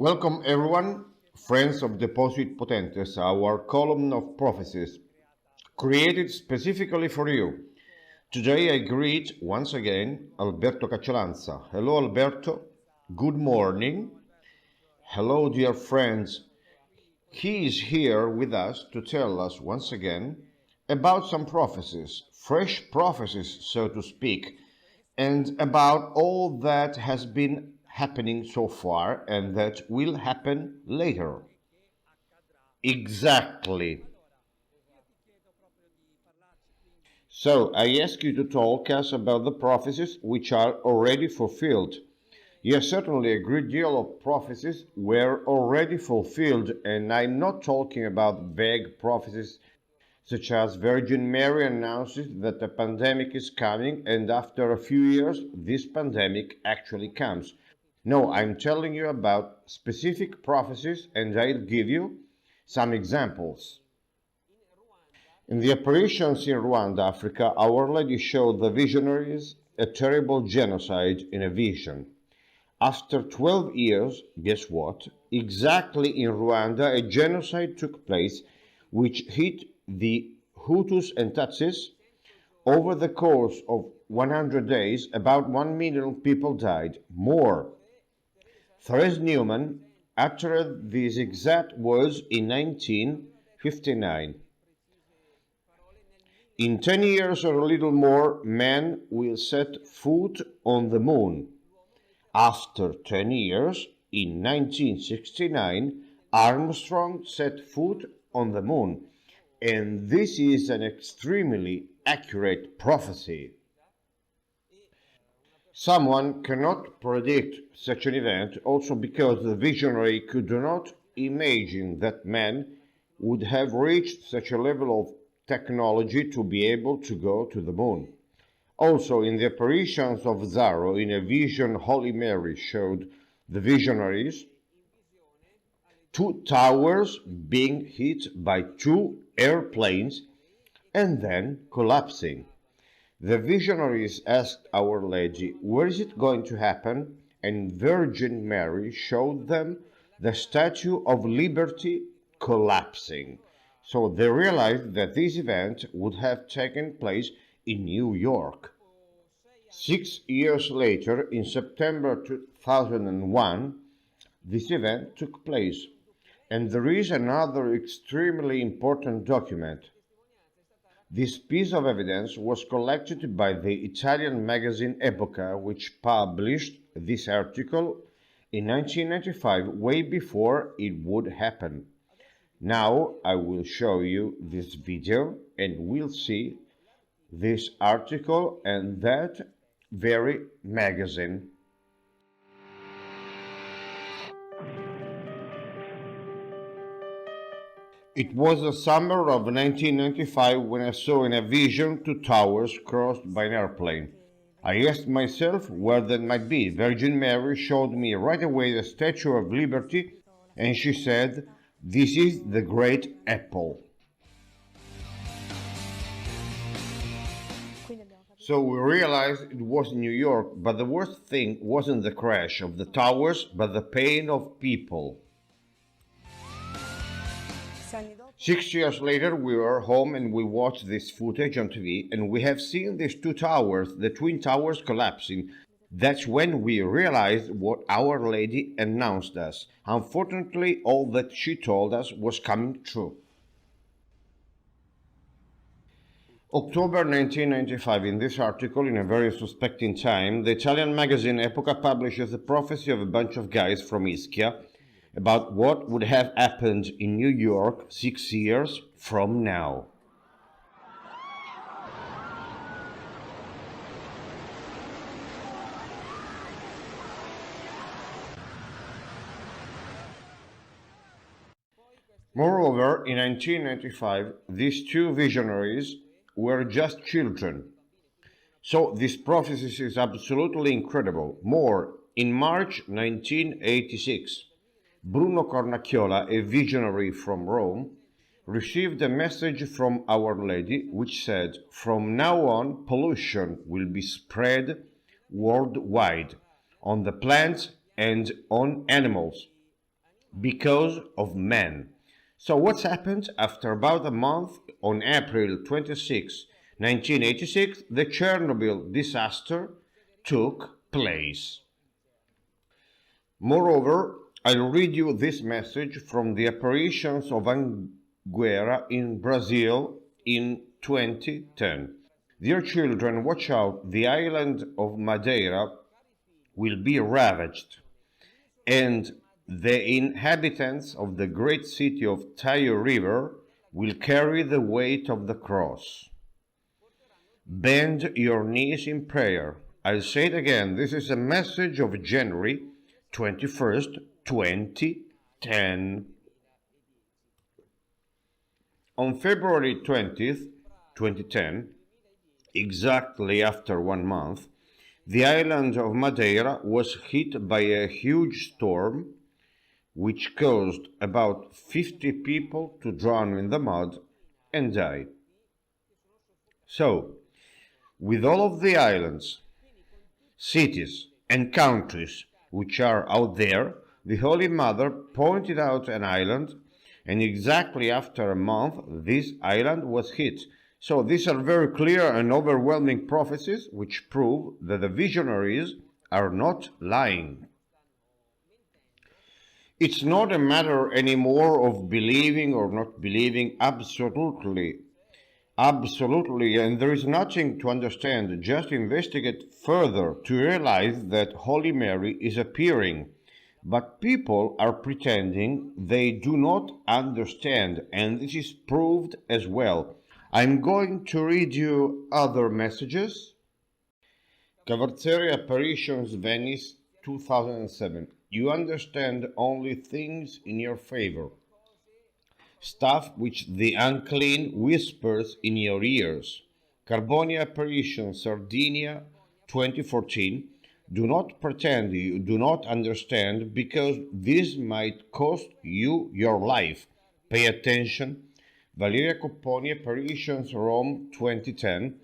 Welcome everyone, friends of Deposit Potentes, our column of prophecies, created specifically for you. Today I greet once again Alberto Caccialanza. Hello Alberto, good morning. Hello dear friends. He is here with us to tell us once again about some prophecies, fresh prophecies so to speak, and about all that has been happening so far and that will happen later. Exactly. So I ask you to talk us about the prophecies which are already fulfilled. Yes, certainly a great deal of prophecies were already fulfilled, and I'm not talking about vague prophecies such as Virgin Mary announces that a pandemic is coming, and after a few years, this pandemic actually comes. No, I'm telling you about specific prophecies, and I'll give you some examples. In the apparitions in Rwanda, Africa, Our Lady showed the visionaries a terrible genocide in a vision. After 12 years, guess what? Exactly in Rwanda, a genocide took place which hit the Hutus and Tutsis. Over the course of 100 days, about 1 million people died. More. Therese Newman uttered these exact words in 1959. In 10 years or a little more, man will set foot on the moon. After 10 years, in 1969, Armstrong set foot on the moon, and this is an extremely accurate prophecy. Someone cannot predict such an event also because the visionary could not imagine that man would have reached such a level of technology to be able to go to the moon. Also, in the apparitions of Zarro, in a vision Holy Mary showed the visionaries two towers being hit by two airplanes and then collapsing. The visionaries asked Our Lady, where is it going to happen? And Virgin Mary showed them the Statue of Liberty collapsing. So they realized that this event would have taken place in New York. 6 years later, in September 2001, this event took place. And there is another extremely important document. This piece of evidence was collected by the Italian magazine Epoca, which published this article in 1995, way before it would happen. Now I will show you this video and we'll see this article and that very magazine. It was the summer of 1995 when I saw in a vision two towers crossed by an airplane. I asked myself where that might be. Virgin Mary showed me right away the Statue of Liberty and she said, "This is the great apple." So we realized it was in New York, but the worst thing wasn't the crash of the towers, but the pain of people. 6 years later, we were home and we watched this footage on TV, and we have seen these two towers, the Twin Towers, collapsing. That's when we realized what Our Lady announced us. Unfortunately, all that she told us was coming true. October 1995, in this article, in a very suspecting time, the Italian magazine Epoca publishes the prophecy of a bunch of guys from Ischia about what would have happened in New York 6 years from now. Moreover, in 1995, these two visionaries were just children. So this prophecy is absolutely incredible. More, in March 1986, Bruno Cornacchiola, a visionary from Rome, received a message from Our Lady which said, from now on pollution will be spread worldwide, on the plants and on animals. because of men. So what's happened? After about a month, on April 26, 1986, the Chernobyl disaster took place. Moreover, I'll read you this message from the apparitions of Anguera in Brazil in 2010. Dear children, watch out, the island of Madeira will be ravaged, and the inhabitants of the great city of Tayo River will carry the weight of the cross. Bend your knees in prayer. I'll say it again. This is a message of January 21st, 2010. On February 20th, 2010, exactly after 1 month, the island of Madeira was hit by a huge storm which caused about 50 people to drown in the mud and die. So, with all of the islands, cities, and countries which are out there, the Holy Mother pointed out an island, and exactly after a month, this island was hit. So these are very clear and overwhelming prophecies which prove that the visionaries are not lying. It's not a matter anymore of believing or not believing, absolutely. Absolutely, and there is nothing to understand. Just investigate further to realize that Holy Mary is appearing. But people are pretending they do not understand, and this is proved as well. I'm going to read you other messages. Cavarzeri Apparitions, Venice, 2007. You understand only things in your favor, stuff which the unclean whispers in your ears. Carbonia Apparition, Sardinia, 2014. Do not pretend you do not understand, because this might cost you your life. Pay attention. Valeria Copponi Apparitions, Rome, 2010.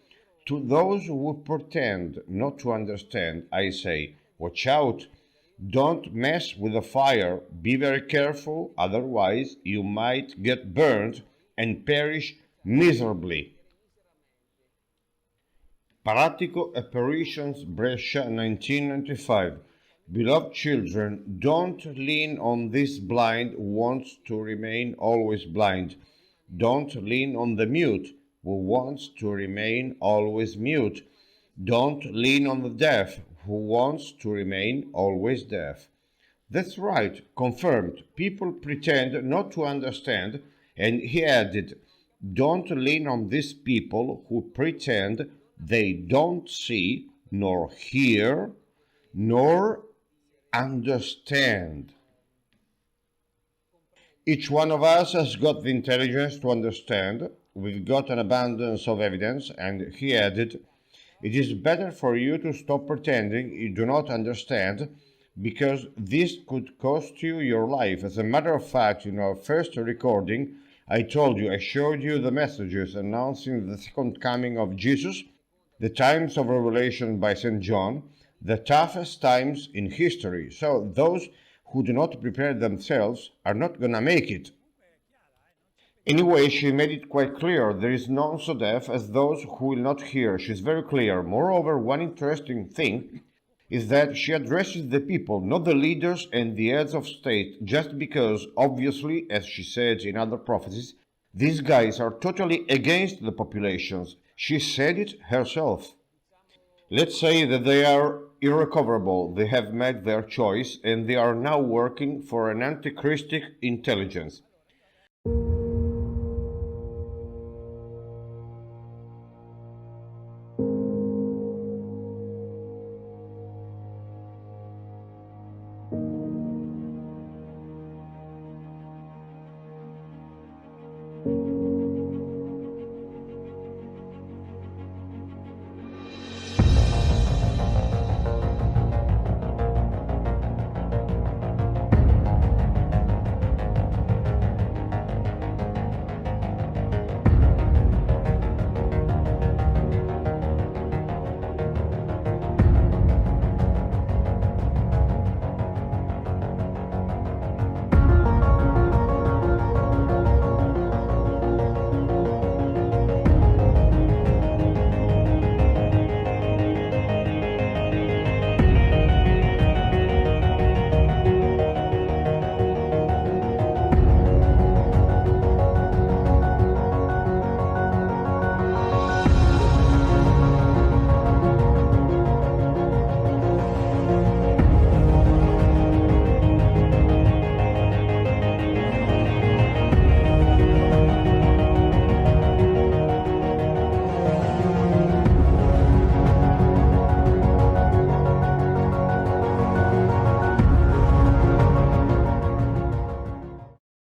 To those who pretend not to understand, I say, watch out. Don't mess with the fire. Be very careful, otherwise you might get burned and perish miserably. Paratico Apparitions, Brescia, 1995. Beloved children, don't lean on this blind who wants to remain always blind. Don't lean on the mute who wants to remain always mute. Don't lean on the deaf who wants to remain always deaf. That's right, confirmed. People pretend not to understand, and he added, don't lean on these people who pretend they don't see, nor hear, nor understand. Each one of us has got the intelligence to understand. We've got an abundance of evidence, and he added, it is better for you to stop pretending you do not understand, because this could cost you your life. As a matter of fact, in our first recording, I showed you the messages announcing the second coming of Jesus, the times of Revelation by St. John, the toughest times in history. So those who do not prepare themselves are not going to make it. Anyway, she made it quite clear there is none so deaf as those who will not hear. She's very clear. Moreover, one interesting thing is that she addresses the people, not the leaders and the heads of state, just because, obviously, as she said in other prophecies, these guys are totally against the populations. She said it herself. Let's say that they are irrecoverable. They have made their choice, and they are now working for an antichristic intelligence.